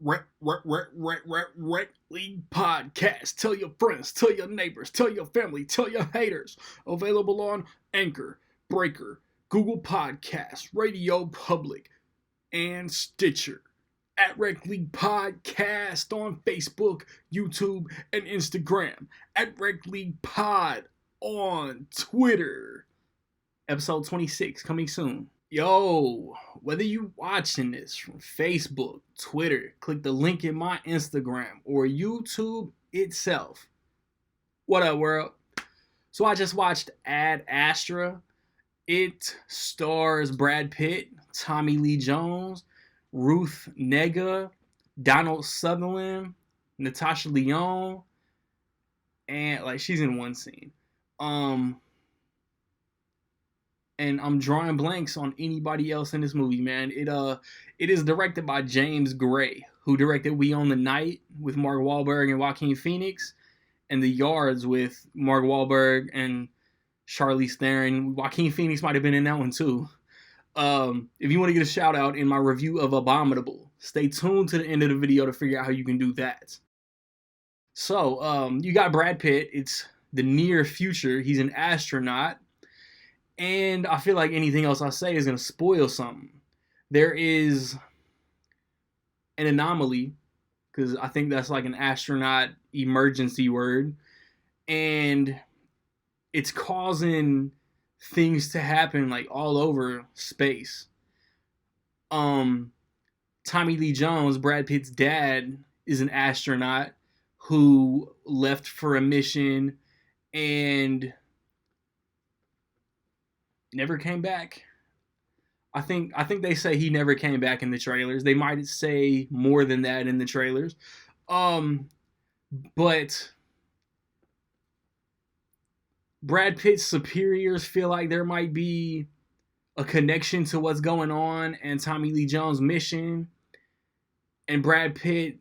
Rec League Podcast. Tell your friends, tell your neighbors, tell your family, tell your haters. Available on Anchor, Breaker, Google Podcasts, Radio Public, and Stitcher. At Rec League Podcast on Facebook, YouTube, and Instagram. At Rec League Pod on Twitter. Episode 26 coming soon. Yo, whether you watching this from Facebook, Twitter, click the link in my Instagram, or YouTube itself. What up, world? So I just watched Astra. It stars Brad Pitt, Tommy Lee Jones, Ruth Negga, Donald Sutherland, Natasha Lyonne, and like she's in one scene. And I'm drawing blanks on anybody else in this movie, man. It is directed by James Gray, who directed We Own the Night with Mark Wahlberg and Joaquin Phoenix, and The Yards with Mark Wahlberg and Charlize Theron. Joaquin Phoenix might have been in that one too. If you want to get a shout out in my review of Abominable, stay tuned to the end of the video to figure out how you can do that. So, you got Brad Pitt. It's the near future. He's an astronaut. And I feel like anything else I say is going to spoil something. There is an anomaly, because I think that's like an astronaut emergency word. And it's causing things to happen like all over space. Tommy Lee Jones, Brad Pitt's dad, is an astronaut who left for a mission and never came back. I think they say he never came back in the trailers. They might say more than that in the trailers. But Brad Pitt's superiors feel like there might be a connection to what's going on and Tommy Lee Jones' mission. And Brad Pitt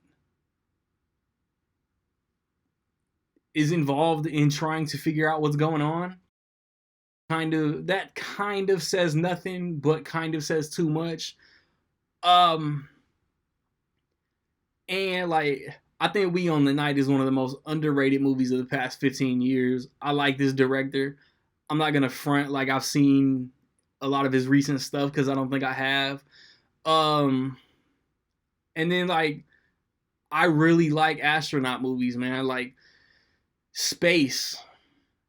is involved in trying to figure out what's going on. That kind of says nothing, but kind of says too much. And like, I think We Own the Night is one of the most underrated movies of the past 15 years. I like this director. I'm not gonna front like I've seen a lot of his recent stuff, because I don't think I have. And then like, I really like astronaut movies, man. I like space.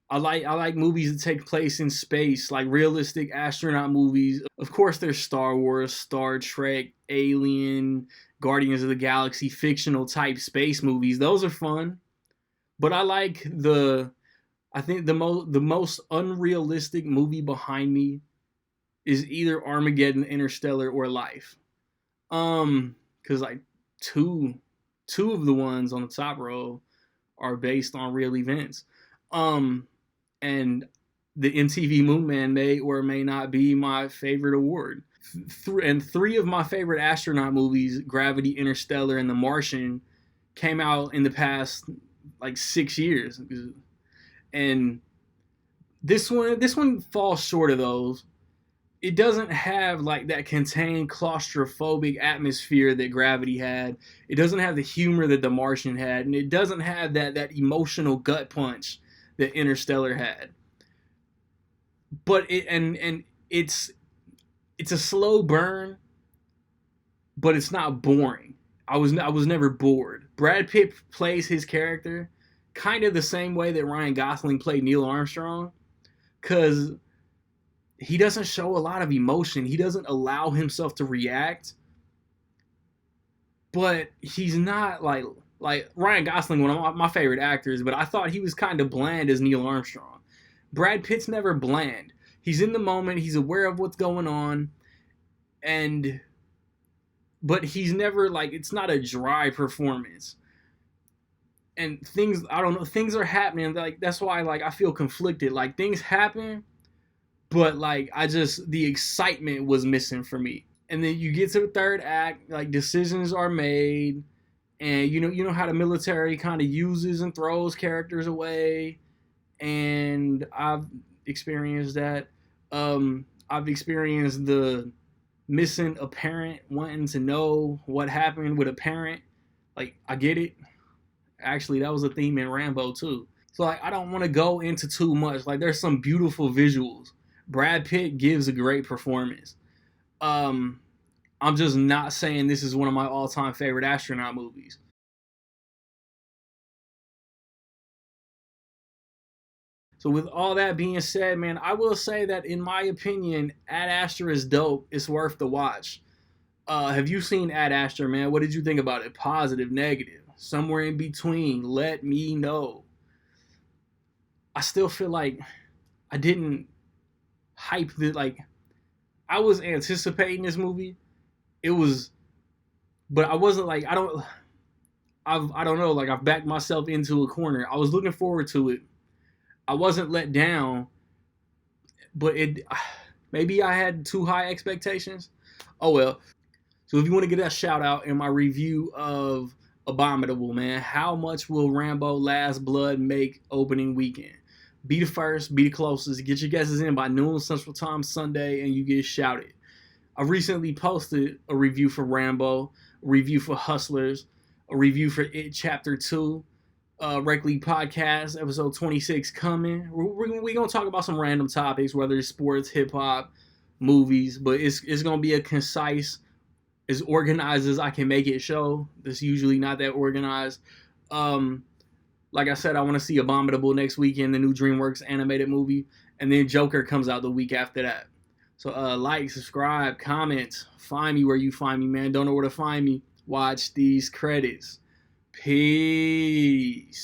I like movies that take place in space, like realistic astronaut movies. Of course, there's Star Wars, Star Trek, Alien, Guardians of the Galaxy, fictional type space movies. Those are fun. But I like I think the most unrealistic movie behind me is either Armageddon, Interstellar, or Life. Because like two of the ones on the top row are based on real events. And the MTV Moon Man may or may not be my favorite award. And three of my favorite astronaut movies, Gravity, Interstellar, and The Martian, came out in the past like 6 years. And this one falls short of those. It doesn't have like that contained claustrophobic atmosphere that Gravity had. It doesn't have the humor that The Martian had, and it doesn't have that emotional gut punch that Interstellar had. But it's a slow burn, but it's not boring. I was never bored. Brad Pitt plays his character kind of the same way that Ryan Gosling played Neil Armstrong, because he doesn't show a lot of emotion. He doesn't allow himself to react. But he's not like Ryan Gosling, one of my favorite actors, but I thought he was kind of bland as Neil Armstrong. Brad Pitt's never bland. He's in the moment. He's aware of what's going on. But he's never like, it's not a dry performance. And things are happening. Like, that's why like I feel conflicted. Like, things happen, but like the excitement was missing for me. And then you get to the third act, like decisions are made, and you know how the military kind of uses and throws characters away, and I've experienced that. I've experienced the missing a parent, wanting to know what happened with a parent. Like, I get it. Actually, that was a theme in Rambo too. So like, I don't want to go into too much. Like, there's some beautiful visuals. Brad Pitt gives a great performance. Um, I'm just not saying this is one of my all-time favorite astronaut movies. So with all that being said, man, I will say that in my opinion, Ad Astra is dope. It's worth the watch. Have you seen Ad Astra, man? What did you think about it? Positive, negative, somewhere in between? Let me know. I still feel like I didn't hype the like. I was anticipating this movie. It was, but I wasn't like I don't know. Like, I've backed myself into a corner. I was looking forward to it. I wasn't let down, but it maybe I had too high expectations. Oh well. So if you want to get a shout out in my review of Abominable, man, how much will Rambo Last Blood make opening weekend? Be the first, be the closest. Get your guesses in by noon Central Time Sunday, and you get shouted. I recently posted a review for Rambo, a review for Hustlers, a review for It Chapter 2, Rec League Podcast, episode 26 coming. We're going to talk about some random topics, whether it's sports, hip hop, movies, but it's going to be a concise, as organized as I can make it show. It's usually not that organized. Um, like I said, I want to see Abominable next weekend, the new DreamWorks animated movie, and then Joker comes out the week after that. So like, subscribe, comment, find me where you find me, man. Don't know where to find me. Watch these credits. Peace.